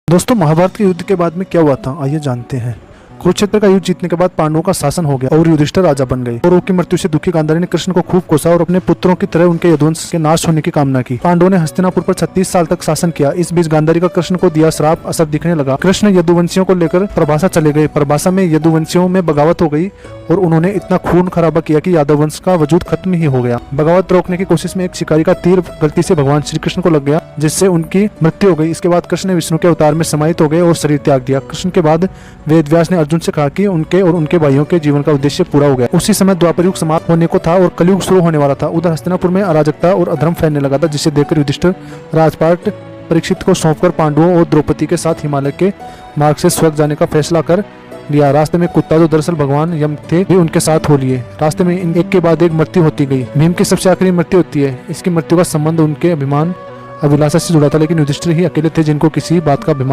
दोस्तों, महाभारत के युद्ध के बाद में क्या हुआ था आइए जानते हैं। कुरुक्षेत्र का युद्ध जीतने के बाद पांडवों का शासन हो गया और युधिष्ठिर राजा बन गए। और उनकी मृत्यु से दुखी गांधारी ने कृष्ण को खूब कोसा और अपने पुत्रों की तरह उनके यदुवंश के नाश होने की कामना की। पांडवों ने हस्तिनापुर पर 36 साल तक शासन किया। इस बीच गांधारी का कृष्ण को दिया श्राप असर दिखने लगा। कृष्ण यदुवंशियों को लेकर प्रभासा चले गए। प्रभासा में यदुवंशियों में बगावत हो गई और उन्होंने इतना खून खराबा किया कि यादव वंश का वजूद खत्म ही हो गया। बगावत रोकने की कोशिश में एक शिकारी का तीर गलती से भगवान श्री कृष्ण को लग गया, जिससे उनकी मृत्यु हो गई। इसके बाद कृष्ण ने विष्णु के अवतार में समाहित हो गए और शरीर त्याग दिया। कृष्ण के बाद वेदव्यास ने अर्जुन से कहा कि उनके और उनके भाइयों के जीवन का उद्देश्य पूरा हो गया। उसी समय द्वापर युग समाप्त होने को था और कलयुग शुरू होने वाला था। उधर हस्तिनापुर में अराजकता और अधर्म फैलने लगा था, जिसे देखकर युधिष्ठिर राजपाट परीक्षित को सौंपकर पांडवों और द्रौपदी के साथ हिमालय के मार्ग से स्वर्ग जाने का फैसला कर लिया। रास्ते में कुत्ता, जो दरअसल भगवान यम थे, भी उनके साथ हो लिए। रास्ते में एक के बाद एक मृत्यु होती गई। भीम की सबसे आखिरी मृत्यु होती है। इसकी मृत्यु का संबंध उनके अभिमान अभिलाषा से जुड़ा था, लेकिन युधिष्ठिर ही अकेले थे जिनको किसी बात का अभिमान